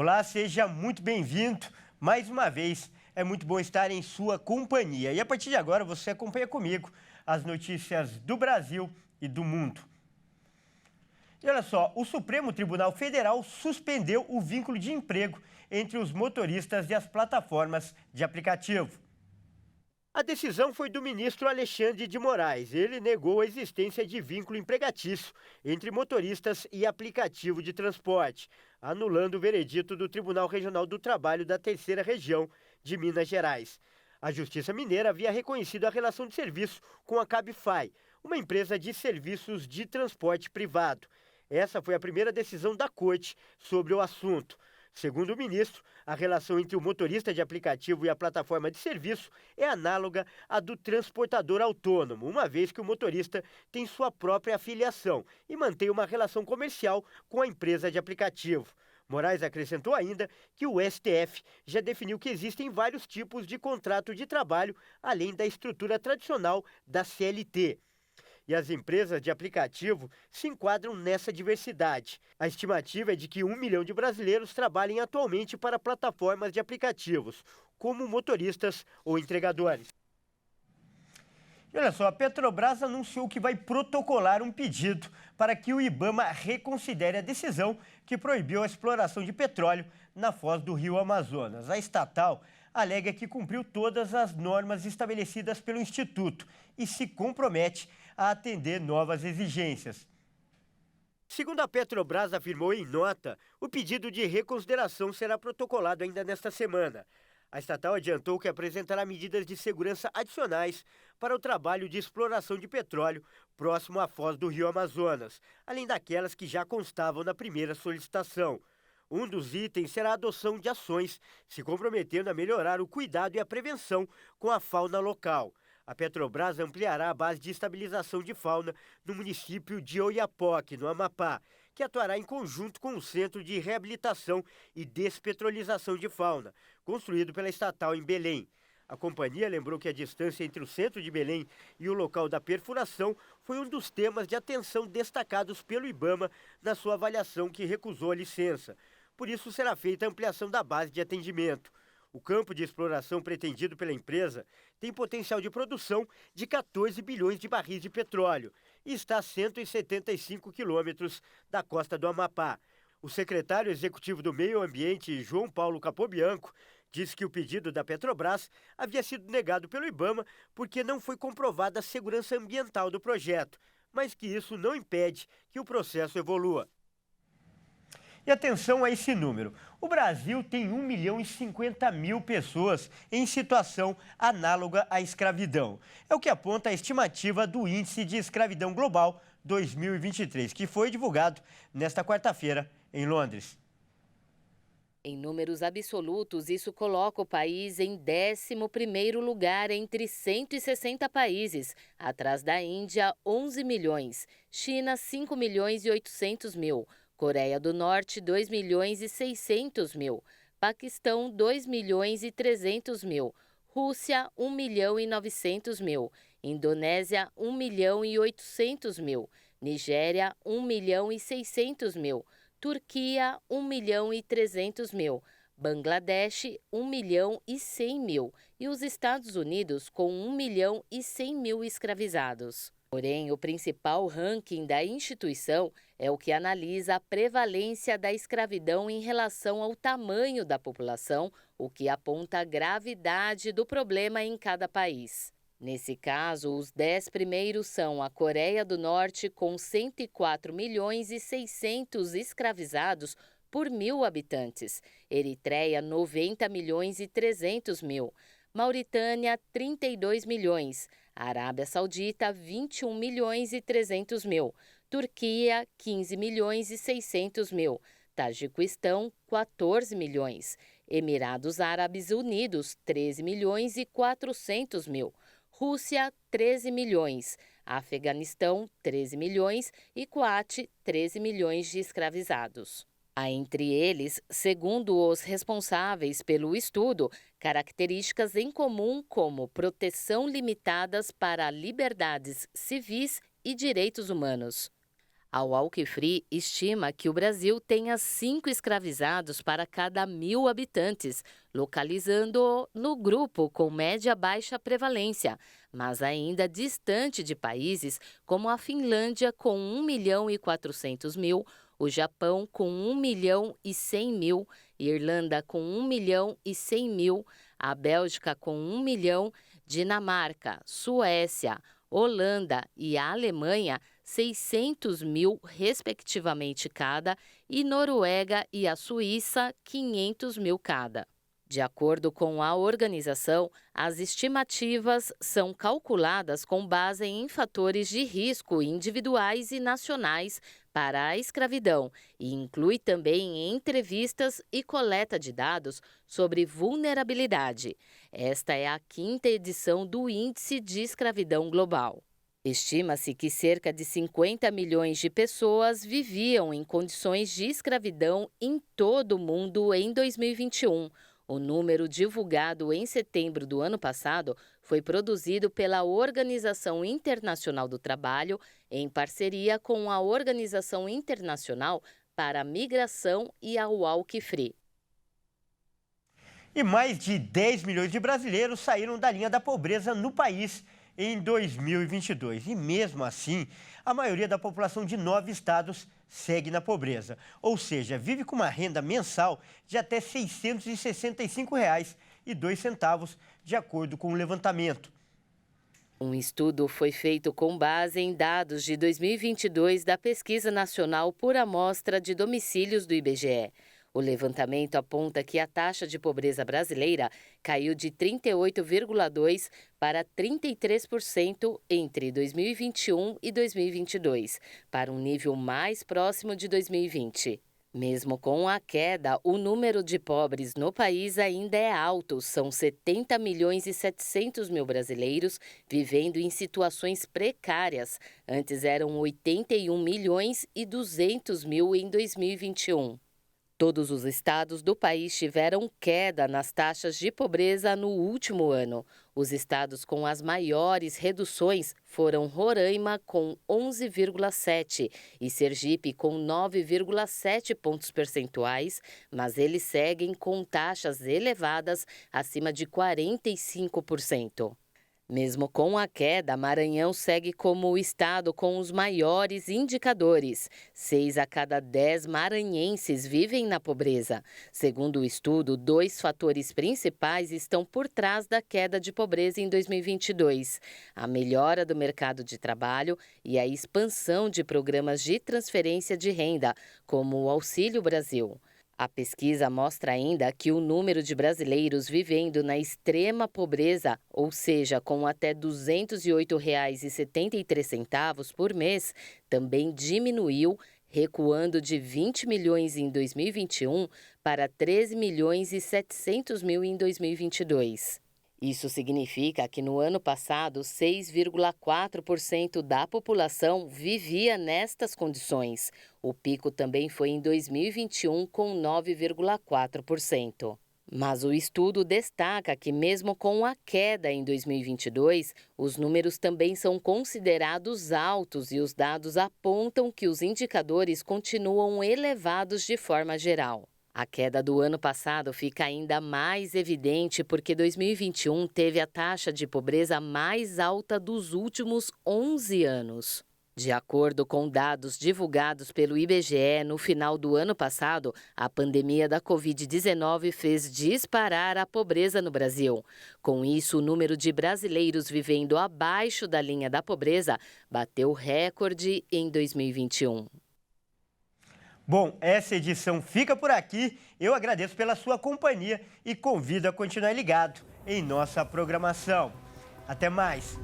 Olá, seja muito bem-vindo. Mais uma vez, é muito bom estar em sua companhia. E a partir de agora, você acompanha comigo as notícias do Brasil e do mundo. E olha só, o Supremo Tribunal Federal suspendeu o vínculo de emprego entre os motoristas e as plataformas de aplicativo. A decisão foi do ministro Alexandre de Moraes. Ele negou a existência de vínculo empregatício entre motoristas e aplicativo de transporte, anulando o veredito do Tribunal Regional do Trabalho da Terceira Região de Minas Gerais. A Justiça Mineira havia reconhecido a relação de serviço com a Cabify, uma empresa de serviços de transporte privado. Essa foi a primeira decisão da Corte sobre o assunto. Segundo o ministro, a relação entre o motorista de aplicativo e a plataforma de serviço é análoga à do transportador autônomo, uma vez que o motorista tem sua própria afiliação e mantém uma relação comercial com a empresa de aplicativo. Moraes acrescentou ainda que o STF já definiu que existem vários tipos de contrato de trabalho, além da estrutura tradicional da CLT. E as empresas de aplicativo se enquadram nessa diversidade. A estimativa é de que 1 milhão de brasileiros trabalhem atualmente para plataformas de aplicativos, como motoristas ou entregadores. E olha só, a Petrobras anunciou que vai protocolar um pedido para que o IBAMA reconsidere a decisão que proibiu a exploração de petróleo na foz do rio Amazonas. A estatal alega que cumpriu todas as normas estabelecidas pelo Instituto e se compromete a atender novas exigências. Segundo a Petrobras afirmou em nota, o pedido de reconsideração será protocolado ainda nesta semana. A estatal adiantou que apresentará medidas de segurança adicionais para o trabalho de exploração de petróleo próximo à foz do rio Amazonas, além daquelas que já constavam na primeira solicitação. Um dos itens será a adoção de ações, se comprometendo a melhorar o cuidado e a prevenção com a fauna local. A Petrobras ampliará a base de estabilização de fauna no município de Oiapoque, no Amapá, que atuará em conjunto com o Centro de Reabilitação e Despetrolização de Fauna, construído pela estatal em Belém. A companhia lembrou que a distância entre o centro de Belém e o local da perfuração foi um dos temas de atenção destacados pelo IBAMA na sua avaliação que recusou a licença. Por isso será feita a ampliação da base de atendimento. O campo de exploração pretendido pela empresa tem potencial de produção de 14 bilhões de barris de petróleo e está a 175 quilômetros da costa do Amapá. O secretário executivo do Meio Ambiente, João Paulo Capobianco, disse que o pedido da Petrobras havia sido negado pelo IBAMA porque não foi comprovada a segurança ambiental do projeto, mas que isso não impede que o processo evolua. E atenção a esse número. O Brasil tem 1 milhão e 50 mil pessoas em situação análoga à escravidão. É o que aponta a estimativa do Índice de Escravidão Global 2023, que foi divulgado nesta quarta-feira em Londres. Em números absolutos, isso coloca o país em 11º lugar entre 160 países, atrás da Índia, 11 milhões, China, 5 milhões e 800 mil, Coreia do Norte, 2 milhões e 600 mil, Paquistão, 2 milhões e 300 mil, Rússia, 1 milhão e 900 mil, Indonésia, 1 milhão e 800 mil, Nigéria, 1 milhão e 600 mil, Turquia, 1 milhão e 300 mil, Bangladesh, 1 milhão e 100 mil e os Estados Unidos com 1 milhão e 100 mil escravizados. Porém, o principal ranking da instituição é o que analisa a prevalência da escravidão em relação ao tamanho da população, o que aponta a gravidade do problema em cada país. Nesse caso, os 10 primeiros são a Coreia do Norte, com 104 milhões e 600 escravizados por 1.000 habitantes, Eritreia, 90 milhões e 300 mil, Mauritânia, 32 milhões, Arábia Saudita, 21 milhões e 300 mil, Turquia, 15 milhões e 600 mil, Tajiquistão, 14 milhões, Emirados Árabes Unidos, 13 milhões e 400 mil, Rússia, 13 milhões, Afeganistão, 13 milhões e Kuwait, 13 milhões de escravizados. Há entre eles, segundo os responsáveis pelo estudo, características em comum como proteção limitadas para liberdades civis e direitos humanos. A Walk Free estima que o Brasil tenha 5 escravizados para cada 1.000 habitantes, localizando-o no grupo com média-baixa prevalência, mas ainda distante de países como a Finlândia com 1.400.000, o Japão com 1.100.000, Irlanda com 1.100.000, a Bélgica com 1 milhão, Dinamarca, Suécia, Holanda e a Alemanha 600.000 respectivamente cada, e Noruega e a Suíça 500.000 cada. De acordo com a organização, as estimativas são calculadas com base em fatores de risco individuais e nacionais para a escravidão e inclui também entrevistas e coleta de dados sobre vulnerabilidade. Esta é a 5ª edição do Índice de Escravidão Global. Estima-se que cerca de 50 milhões de pessoas viviam em condições de escravidão em todo o mundo em 2021. O número divulgado em setembro do ano passado foi produzido pela Organização Internacional do Trabalho, em parceria com a Organização Internacional para a Migração e a Walk Free. E mais de 10 milhões de brasileiros saíram da linha da pobreza no país em 2022. E mesmo assim, a maioria da população de 9 estados segue na pobreza. Ou seja, vive com uma renda mensal de até R$ 665,02, de acordo com o levantamento. Um estudo foi feito com base em dados de 2022 da Pesquisa Nacional por Amostra de Domicílios do IBGE. O levantamento aponta que a taxa de pobreza brasileira caiu de 38,2% para 33% entre 2021 e 2022, para um nível mais próximo de 2020. Mesmo com a queda, o número de pobres no país ainda é alto. São 70.700.000 brasileiros vivendo em situações precárias. Antes eram 81.200.000 em 2021. Todos os estados do país tiveram queda nas taxas de pobreza no último ano. Os estados com as maiores reduções foram Roraima, com 11,7% e Sergipe, com 9,7 pontos percentuais, mas eles seguem com taxas elevadas acima de 45%. Mesmo com a queda, Maranhão segue como o estado com os maiores indicadores. 6 a cada 10 maranhenses vivem na pobreza. Segundo o estudo, 2 fatores principais estão por trás da queda de pobreza em 2022. A melhora do mercado de trabalho e a expansão de programas de transferência de renda, como o Auxílio Brasil. A pesquisa mostra ainda que o número de brasileiros vivendo na extrema pobreza, ou seja, com até R$ 208,73 por mês, também diminuiu, recuando de 20 milhões em 2021 para 13.700.000 em 2022. Isso significa que no ano passado, 6,4% da população vivia nestas condições. O pico também foi em 2021, com 9,4%. Mas o estudo destaca que, mesmo com a queda em 2022, os números também são considerados altos e os dados apontam que os indicadores continuam elevados de forma geral. A queda do ano passado fica ainda mais evidente porque 2021 teve a taxa de pobreza mais alta dos últimos 11 anos. De acordo com dados divulgados pelo IBGE, no final do ano passado, a pandemia da Covid-19 fez disparar a pobreza no Brasil. Com isso, o número de brasileiros vivendo abaixo da linha da pobreza bateu recorde em 2021. Bom, essa edição fica por aqui. Eu agradeço pela sua companhia e convido a continuar ligado em nossa programação. Até mais!